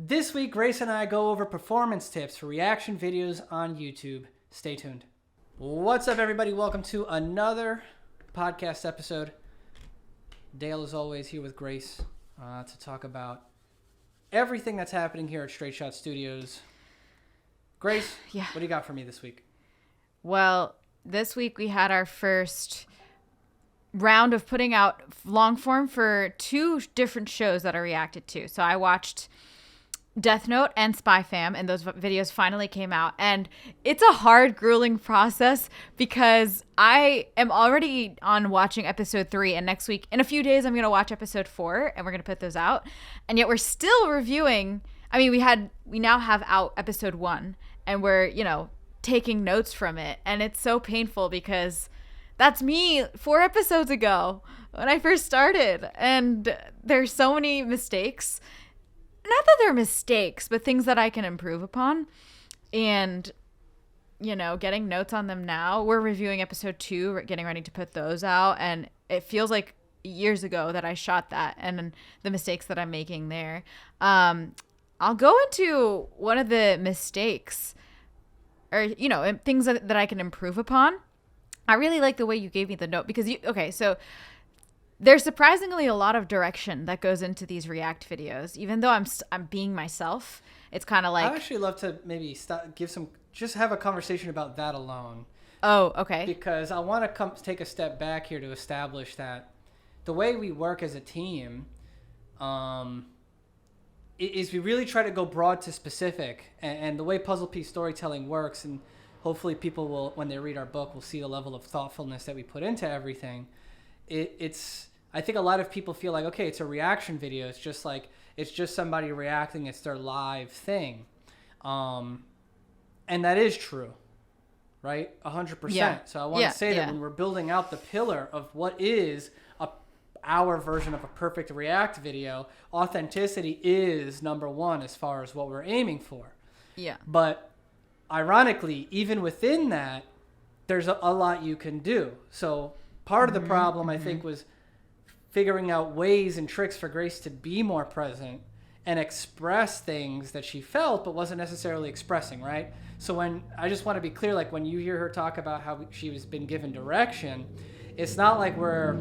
This week, Grace and I go over performance tips for reaction videos on YouTube. Stay tuned. What's up, everybody? Welcome to another podcast episode. Dale, as always, here with Grace to talk about everything that's happening here at Straight Shot Studios. Grace, What do you got for me this week? Well, this week we had our first round of putting out long form for two different shows that I reacted to. So I watched Death Note and Spy Fam, and those videos finally came out. And it's a hard, grueling process because I am already on watching episode 3, and next week, in a few days, I'm going to watch episode 4, and we're going to put those out. And yet we're still reviewing. I mean, we now have out episode 1, and we're, taking notes from it. And it's so painful because that's me 4 episodes ago when I first started. And there's so many mistakes. Not that they're mistakes, but things that I can improve upon. And, getting notes on them now. We're reviewing episode 2, we're getting ready to put those out. And it feels like years ago that I shot that and the mistakes that I'm making there. I'll go into one of the mistakes or, things that I can improve upon. I really like the way you gave me the note because so there's surprisingly a lot of direction that goes into these React videos. Even though I'm being myself, it's kind of like... I'd actually love to maybe just have a conversation about that alone. Oh, okay. Because I want to take a step back here to establish that the way we work as a team is we really try to go broad to specific. And the way puzzle piece storytelling works, and hopefully people will, when they read our book, will see the level of thoughtfulness that we put into everything. I think a lot of people feel like, okay, it's a reaction video. It's just somebody reacting. It's their live thing. And that is true, right? 100%. Yeah. So I want to say that when we're building out the pillar of what is our version of a perfect React video, authenticity is number one as far as what we're aiming for. Yeah. But ironically, even within that, there's a lot you can do. So part of the problem, I think, was figuring out ways and tricks for Grace to be more present and express things that she felt but wasn't necessarily expressing, right? So I just want to be clear, like when you hear her talk about how she has been given direction, it's not like we're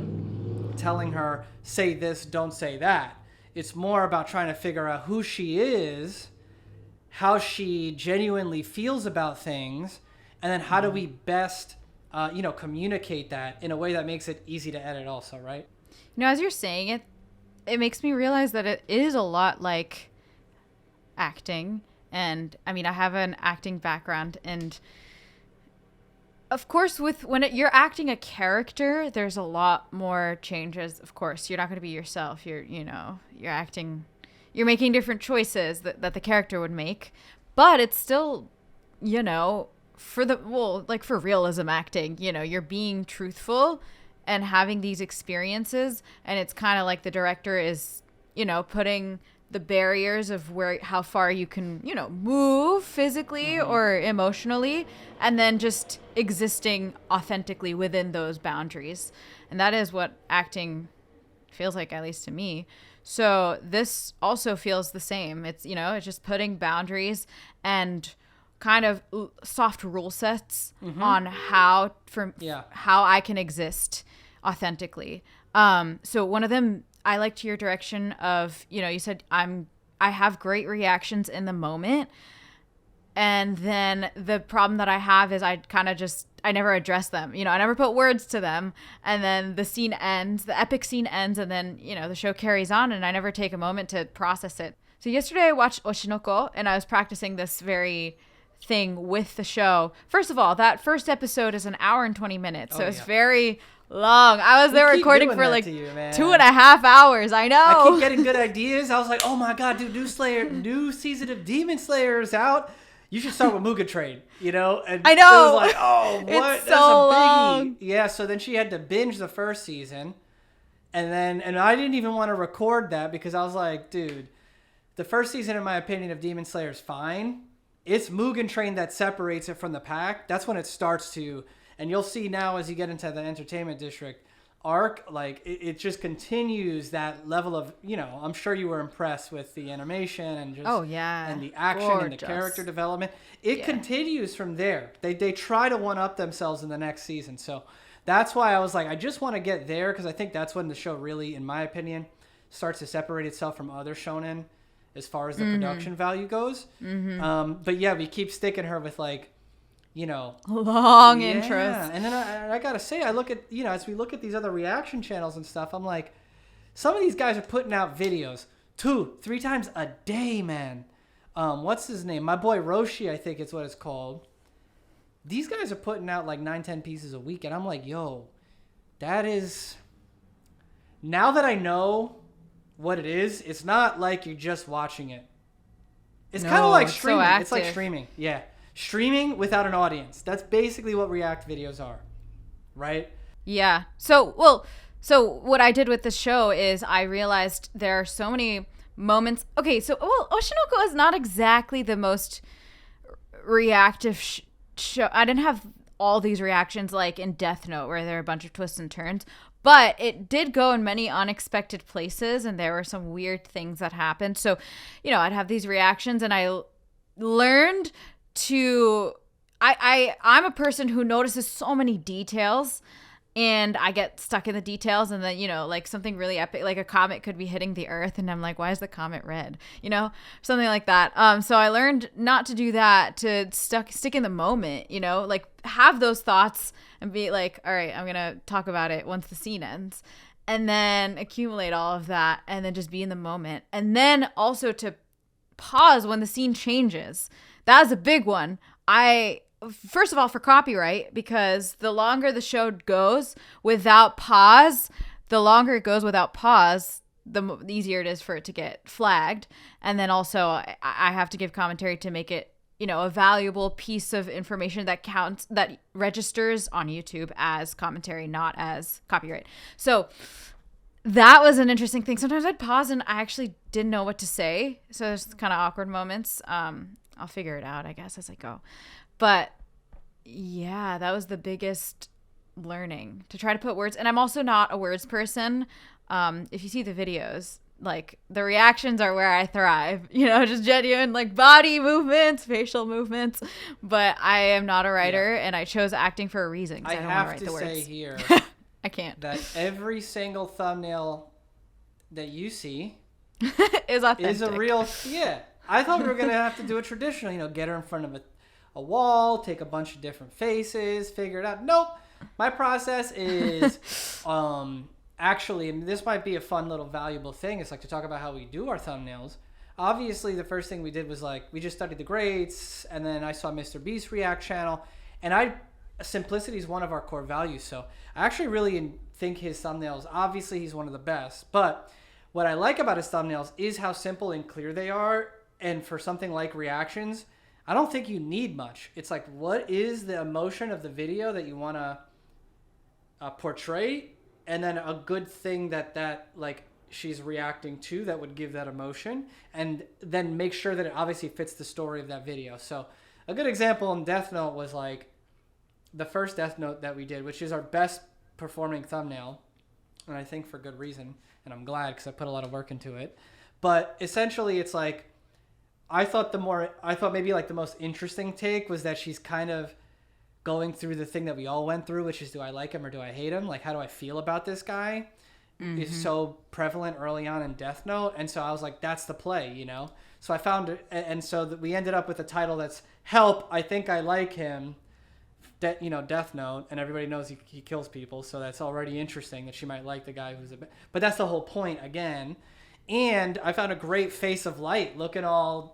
telling her, say this, don't say that. It's more about trying to figure out who she is, how she genuinely feels about things, and then how do we best communicate that in a way that makes it easy to edit also, right? As you're saying it, it makes me realize that it is a lot like acting. And I mean, I have an acting background, and of course, when you're acting a character, there's a lot more changes. Of course, you're not going to be yourself. You're acting, you're making different choices that the character would make, but it's still, for realism acting, you're being truthful and having these experiences. And it's kind of like the director is, putting the barriers of how far you can, move physically or emotionally, and then just existing authentically within those boundaries. And that is what acting feels like, at least to me. So this also feels the same. It's, it's just putting boundaries and kind of soft rule sets on how I can exist authentically. So one of them, I liked your direction of, you said I have great reactions in the moment. And then the problem that I have is I never address them. I never put words to them. And then the epic scene ends, and then, the show carries on, and I never take a moment to process it. So yesterday I watched Oshinoko, and I was practicing this very thing with the show. First of all, that first episode is an hour and 20 minutes. So it's very long. I was there recording for like 2.5 hours. I know. I keep getting good ideas. I was like, oh my God, dude, new season of Demon Slayer is out. You should start with Mugen Train, And I know. It was like, oh, what? It's That's so a biggie. long. Yeah, so then she had to binge the first season. And I didn't even want to record that because I was like, dude, the first season, in my opinion, of Demon Slayer is fine. It's Mugen Train that separates it from the pack. That's when it starts to, and you'll see now as you get into the entertainment district, arc, like it just continues that level of, I'm sure you were impressed with the animation and just and the action and the character development. It continues from there. They try to one up themselves in the next season. So that's why I was like, I just want to get there, because I think that's when the show really, in my opinion, starts to separate itself from other shonen as far as the production value goes. But yeah, we keep sticking her with like, long intros. And then I gotta say, I look at, as we look at these other reaction channels and stuff, I'm like, some of these guys are putting out videos 2-3 times a day, man. What's his name? My boy Roshi, I think it's what it's called. These guys are putting out like 9-10 pieces a week, and I'm like, yo, that is, now that I know what it is, it's not like you're just watching it. It's kind of like streaming. So it's like streaming. Yeah. Streaming without an audience. That's basically what React videos are. Right? Yeah. So what I did with the show is I realized there are so many moments. Okay, so Oshinoko is not exactly the most reactive show. I didn't have all these reactions like in Death Note where there are a bunch of twists and turns, but it did go in many unexpected places, and there were some weird things that happened. So, I'd have these reactions, and I learned to I'm a person who notices so many details, and I get stuck in the details, and then like something really epic, like a comet could be hitting the earth, and I'm like, why is the comet red, something like that. So I learned not to do that, to stick in the moment, like have those thoughts and be like, all right, I'm gonna talk about it once the scene ends, and then accumulate all of that, and then just be in the moment, and then also to pause when the scene changes. That is a big one. First of all, for copyright, because the longer the show goes without pause, the easier it is for it to get flagged. And then also I have to give commentary to make it, a valuable piece of information that counts, that registers on YouTube as commentary, not as copyright. So that was an interesting thing. Sometimes I'd pause and I actually didn't know what to say. So there's kind of awkward moments. I'll figure it out, I guess, as I go. But yeah, that was the biggest learning, to try to put words. And I'm also not a words person. If you see the videos, like the reactions are where I thrive, just genuine like body movements, facial movements. But I am not a writer, and I chose acting for a reason. I don't have write to the words. say here, I can't. That every single thumbnail that you see is authentic. Is a real, yeah. I thought we were going to have to do it traditional, get her in front of a wall, take a bunch of different faces, figure it out. Nope. My process is actually, and this might be a fun little valuable thing. It's like to talk about how we do our thumbnails. Obviously, the first thing we did was like, we just studied the greats, and then I saw Mr. Beast's React channel, and simplicity is one of our core values. So I actually really think his thumbnails, obviously he's one of the best, but what I like about his thumbnails is how simple and clear they are. And for something like reactions, I don't think you need much. It's like, what is the emotion of the video that you want to portray? And then a good thing that like she's reacting to that would give that emotion. And then make sure that it obviously fits the story of that video. So a good example in Death Note was like the first Death Note that we did, which is our best performing thumbnail. And I think for good reason. And I'm glad, because I put a lot of work into it. But essentially it's like, I thought maybe like the most interesting take was that she's kind of going through the thing that we all went through, which is, do I like him or do I hate him? Like, how do I feel about this guy? Is so prevalent early on in Death Note. And so I was like, that's the play, So I found it. And so we ended up with a title that's Help, I Think I Like Him, Death Note. And everybody knows he kills people. So that's already interesting that she might like the guy who's but that's the whole point again. And I found a great face of light, looking all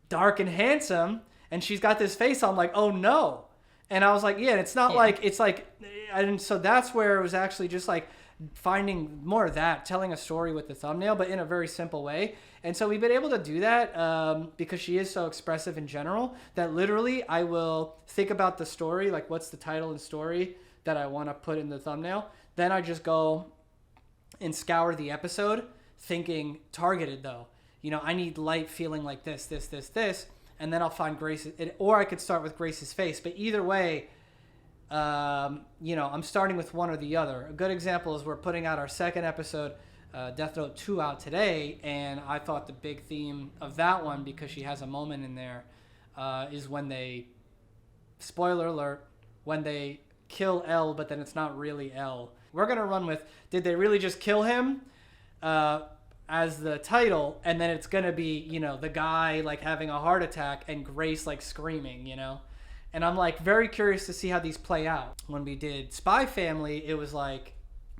dark and handsome. And she's got this face on like, oh no. And I was like, yeah, it's not like, it's like, and so that's where it was actually just like finding more of that, telling a story with the thumbnail, but in a very simple way. And so we've been able to do that because she is so expressive in general that literally I will think about the story, like what's the title and story that I want to put in the thumbnail. Then I just go and scour the episode thinking targeted though. I need light feeling like this. And then I'll find Grace, or I could start with Grace's face. But either way, I'm starting with one or the other. A good example is we're putting out our second episode, Death Note 2, out today, and I thought the big theme of that one, because she has a moment in there, is when they, spoiler alert, when they kill L, but then it's not really L. We're going to run with, did they really just kill him as the title, and then it's going to be, the guy like having a heart attack and Grace like screaming, And I'm like very curious to see how these play out. When we did Spy Family, it was like,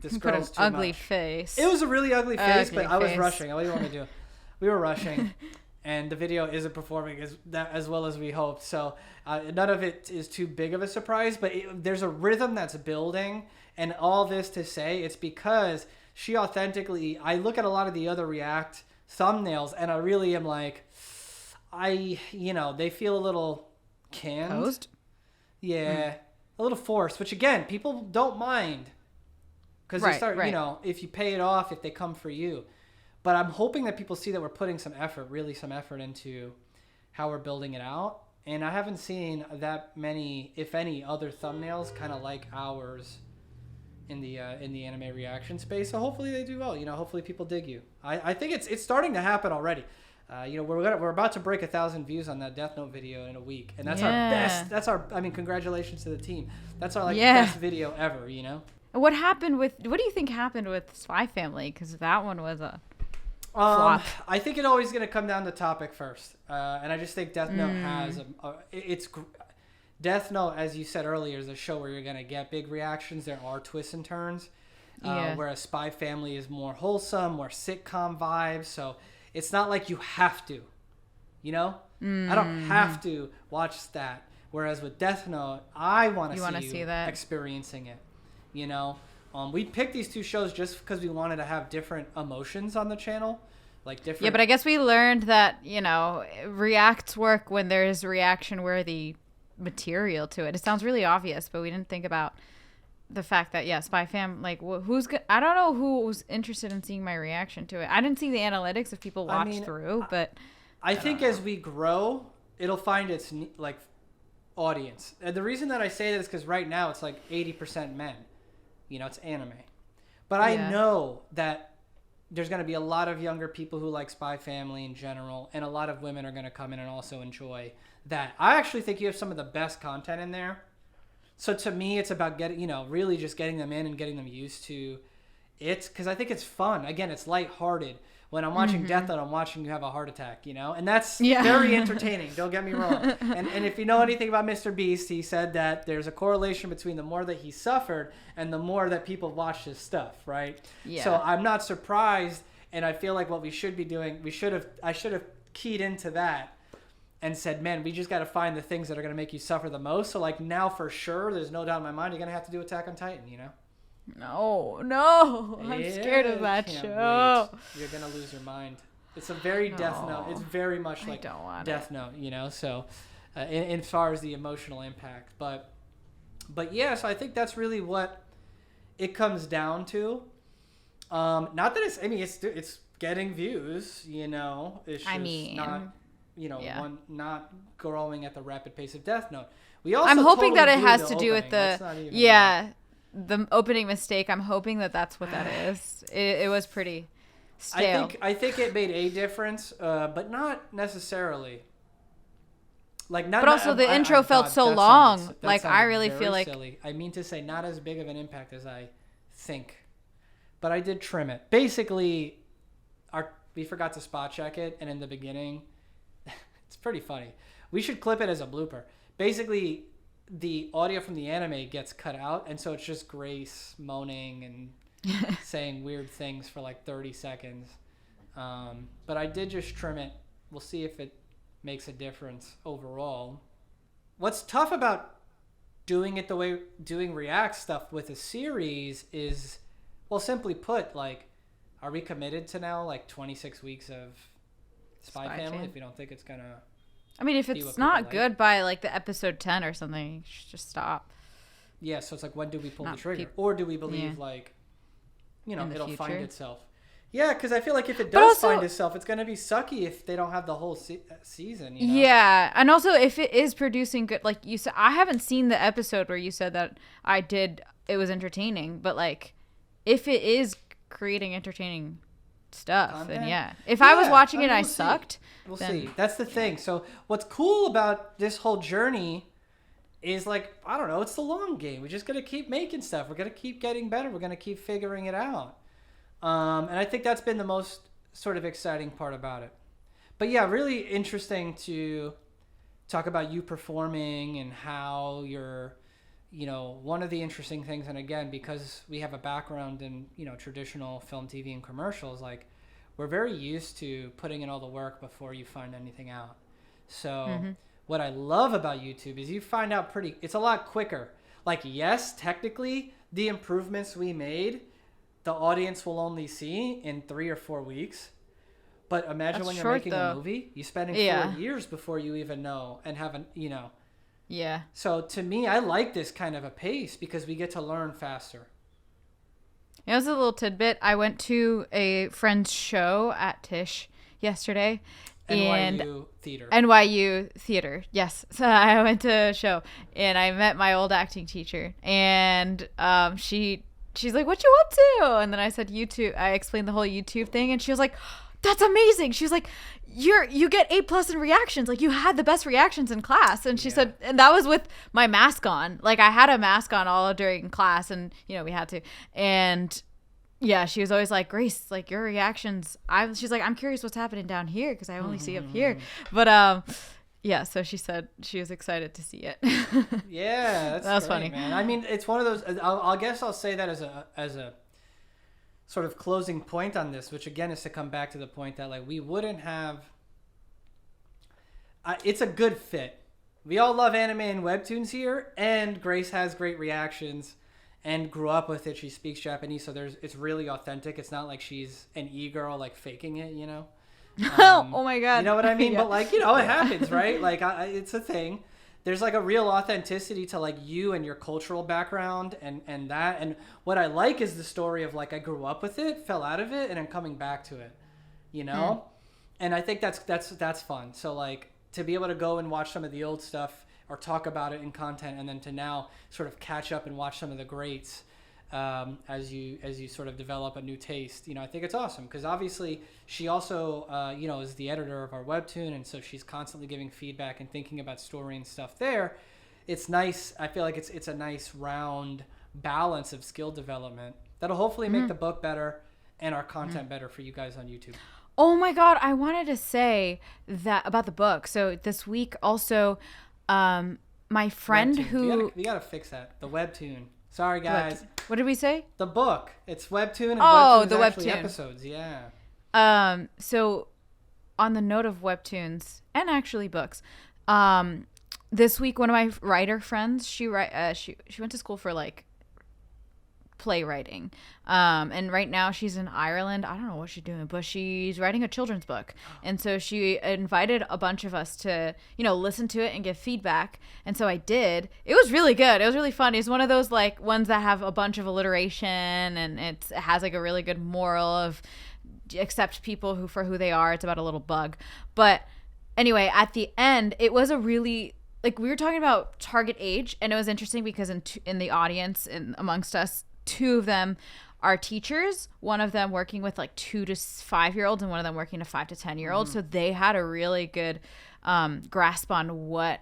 this girl's too ugly much. face. It was a really ugly face, Ugly but I was face. rushing. What do you want me to do? We were rushing, and the video isn't performing as well as we hoped. So none of it is too big of a surprise, but there's a rhythm that's building, and all this to say, it's because she authentically, I look at a lot of the other React thumbnails, and I really am like, they feel a little canned. Posed? Yeah, a little forced, which again, people don't mind. Because they start, if you pay it off, if they come for you. But I'm hoping that people see that we're putting some effort into how we're building it out. And I haven't seen that many, if any, other thumbnails kind of like ours in the anime reaction space. So hopefully they do well. Hopefully people dig you. I think it's starting to happen already. We're about to break 1,000 views on that Death Note video in a week, and that's our best. Congratulations to the team. That's our best video ever. What do you think happened with Spy Family? Because that one was a flop. I think it's always going to come down to topic first. And I just think Death Note has Death Note, as you said earlier, is a show where you're going to get big reactions. There are twists and turns. Whereas Spy Family is more wholesome, more sitcom vibes. So it's not like you have to, I don't have to watch that. Whereas with Death Note, I want to see that experiencing it. We picked these two shows just because we wanted to have different emotions on the channel, like different. Yeah, but I guess we learned that reacts work when there's reaction-worthy material to it. It sounds really obvious, but we didn't think about the fact that Spy Fam, like I don't know who's interested in seeing my reaction to it. I didn't see the analytics if people watched through, but I think as we grow, it'll find its audience. And the reason that I say that is because right now it's like 80% men. It's anime. But I know that there's going to be a lot of younger people who like Spy Family in general, and a lot of women are going to come in and also enjoy that. I actually think you have some of the best content in there. So to me, it's about really just getting them in and getting them used to it, because I think it's fun. Again, it's lighthearted. When I'm watching Death Note, I'm watching you have a heart attack, and that's very entertaining. Don't get me wrong. And if you know anything about Mr. Beast, he said that there's a correlation between the more that he suffered and the more that people watch his stuff, right? Yeah. So I'm not surprised, and I feel like what we should be doing, I should have keyed into that and said, man, we just got to find the things that are going to make you suffer the most. So now for sure, there's no doubt in my mind, you're going to have to do Attack on Titan, No, I'm scared of that show. Wait. You're gonna lose your mind. It's a very Death Note. It's very much like Death Note, So, in as far as the emotional impact, but yeah. So I think that's really what it comes down to. Not that it's. I mean, it's getting views. It's just not not growing at the rapid pace of Death Note. We also. I'm hoping totally that it has to opening. do with the opening mistake. I'm hoping that that's what that is. It was pretty stale. I think it made a difference, but not necessarily. But also the intro felt so long. I really feel like silly. I mean to say, not as big of an impact as I think, but I did trim it. Basically, we forgot to spot check it, and in the beginning, it's pretty funny. We should clip it as a blooper. Basically, the audio from the anime gets cut out, and so it's just Grace moaning and saying weird things for 30 seconds. But I did just trim it. We'll see if it makes a difference overall. What's tough about doing it the way doing React stuff with a series is, well, simply put, are we committed to now 26 weeks of Spy Family if we don't think it's gonna? I mean, if it's not good by the episode 10 or something, you should just stop. Yeah, so it's when do we pull the trigger? Or do we believe it'll find itself? Yeah, because I feel like if it But does also, find itself, it's going to be sucky if they don't have the whole season. You know? yeah, and also if it is producing good, like you said, I haven't seen the episode where you said that it was entertaining, but like if it is creating entertaining stuff, Content? then yeah. If I was watching it and I we'll sucked, we'll then, see. That's the thing. So what's cool about this whole journey is like, I don't know, it's the long game. We're just going to keep making stuff. We're going to keep getting better. We're going to keep figuring it out. And I think that's been the most sort of exciting part about it. But yeah, really interesting to talk about you performing and how you're, you know, one of the interesting things, and again, because we have a background in, you know, traditional film, TV, and commercials, like we're very used to putting in all the work before you find anything out. So what I love about YouTube is you find out it's a lot quicker. Like, yes, technically the improvements we made, the audience will only see in 3 or 4 weeks. But imagine when you're making a movie, you're spending 4 years before you even know and haven't, you know. Yeah. So to me, I like this kind of a pace because we get to learn faster. It was a little tidbit. I went to a friend's show at Tisch yesterday. NYU Theater. NYU Theater, yes. So I went to a show and I met my old acting teacher, and she's like, "What you up to?" And then I said YouTube. I explained the whole YouTube thing, and she was like, "That's amazing." She was like, you get A+ in reactions. Like, you had the best reactions in class. And she said, and that was with my mask on. Like, I had a mask on all during class, and you know, we had to. And yeah, she was always like, "Grace, like your reactions." She's like, "I'm curious what's happening down here because I only see up here." But yeah, so she said she was excited to see it. Yeah, that was great, funny, man. I mean, it's one of those. I guess I'll say that as a sort of closing point on this, which again is to come back to the point that like we wouldn't have. It's a good fit. We all love anime and webtoons here, and Grace has great reactions and grew up with it. She speaks Japanese, so it's really authentic. It's not like she's an e-girl like faking it, you know. Oh my god, you know what I mean? Yeah. But like, you know, it happens, right? Like it's a thing. There's like a real authenticity to like you and your cultural background and that. And what I like is the story of like, I grew up with it, fell out of it, and I'm coming back to it, you know? And I think that's fun. So like to be able to go and watch some of the old stuff or talk about it in content, and then to now sort of catch up and watch some of the greats as you sort of develop a new taste, you know, I think it's awesome because obviously she also, you know, is the editor of our webtoon, and so she's constantly giving feedback and thinking about story and stuff there. It's nice. I feel like it's a nice round balance of skill development that'll hopefully make the book better and our content better for you guys on YouTube. Oh my God, I wanted to say that about the book. So this week also, my friend webtoon. We gotta fix that. The webtoon. Sorry, guys. What did we say? The book. It's webtoon and the actually webtoon episodes. Yeah. So on the note of webtoons and actually books, this week one of my writer friends, she went to school for like playwriting, and right now she's in Ireland. I don't know what she's doing, but she's writing a children's book, and so she invited a bunch of us to, you know, listen to it and give feedback. And so I did. It was really good. It was really fun. It's one of those like ones that have a bunch of alliteration, and it has like a really good moral of accept people for who they are. It's about a little bug. But anyway, at the end, it was a really, like, we were talking about target age, and it was interesting because in the audience and amongst us, 2 of them are teachers, one of them working with like 2 to 5-year-olds and one of them working to 5 to 10-year-olds. So they had a really good grasp on what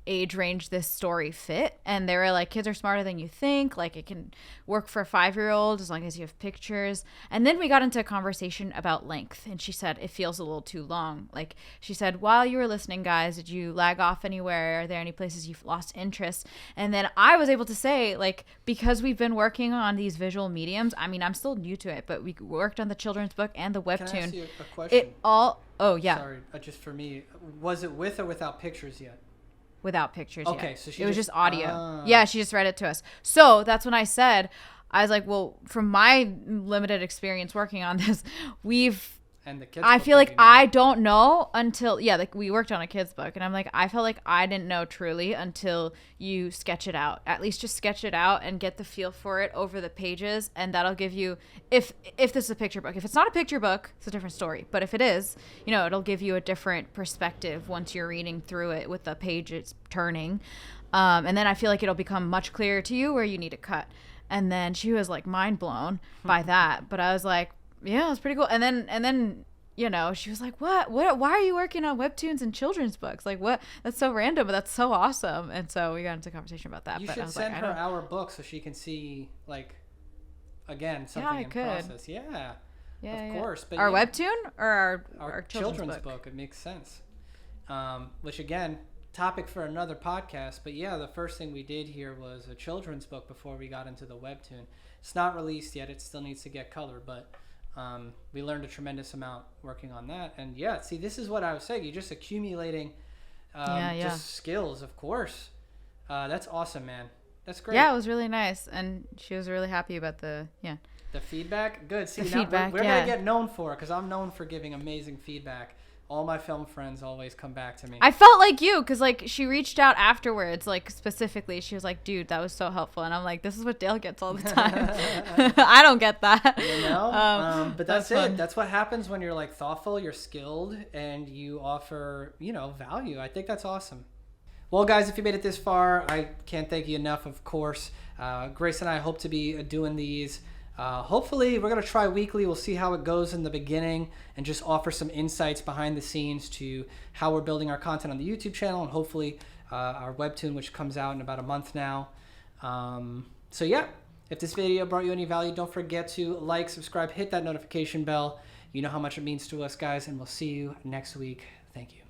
age range this story fit, and they were like, kids are smarter than you think, like it can work for a 5-year-old as long as you have pictures. And then we got into a conversation about length, and she said it feels a little too long. Like she said, while you were listening, guys, did you lag off anywhere? Are there any places you've lost interest? And then I was able to say, like, because we've been working on these visual mediums, I mean, I'm still new to it, but we worked on the children's book and the webtoon. Can I ask you a question? Oh yeah, sorry, just for me, was it with or without pictures yet? Without pictures. Okay, yet. so it was just audio. Yeah, she just read it to us. So that's when I said, I was like, well, from my limited experience working on this, we've And the kids. I book feel like maybe not. I don't know until, like we worked on a kid's book, and I'm like, I felt like I didn't know truly until you sketch it out. At least just sketch it out and get the feel for it over the pages, and that'll give you, if this is a picture book. If it's not a picture book, it's a different story. But if it is, it'll give you a different perspective once you're reading through it with the pages turning. And then I feel like it'll become much clearer to you where you need to cut. And then she was like mind blown by that. But I was like, yeah, it's pretty cool. And then she was like, what, why are you working on webtoons and children's books? Like, what? That's so random, but that's so awesome. And so we got into a conversation about that. You but should I was send like, her our book so she can see, like, again, something in process. Yeah, of course. But our webtoon or our children's book. It makes sense. Which, again, topic for another podcast. But yeah, the first thing we did here was a children's book before we got into the webtoon. It's not released yet. It still needs to get color, but we learned a tremendous amount working on that. And yeah, see, this is what I was saying. You're just accumulating just skills, of course. That's awesome, man. That's great. Yeah, it was really nice. And she was really happy about the feedback. Good. See, the now feedback, we're going to get known for it because I'm known for giving amazing feedback. All my film friends always come back to me. I felt like you, because like she reached out afterwards, like specifically, she was like, dude, that was so helpful. And I'm like, this is what Dale gets all the time. I don't get that. But that's it. Fun. That's what happens when you're like thoughtful, you're skilled, and you offer, value. I think that's awesome. Well, guys, if you made it this far, I can't thank you enough, of course. Grace and I hope to be doing these. Hopefully, we're going to try weekly. We'll see how it goes in the beginning and just offer some insights behind the scenes to how we're building our content on the YouTube channel and hopefully our webtoon, which comes out in about a month now. So yeah, if this video brought you any value, don't forget to like, subscribe, hit that notification bell. You know how much it means to us, guys, and we'll see you next week. Thank you.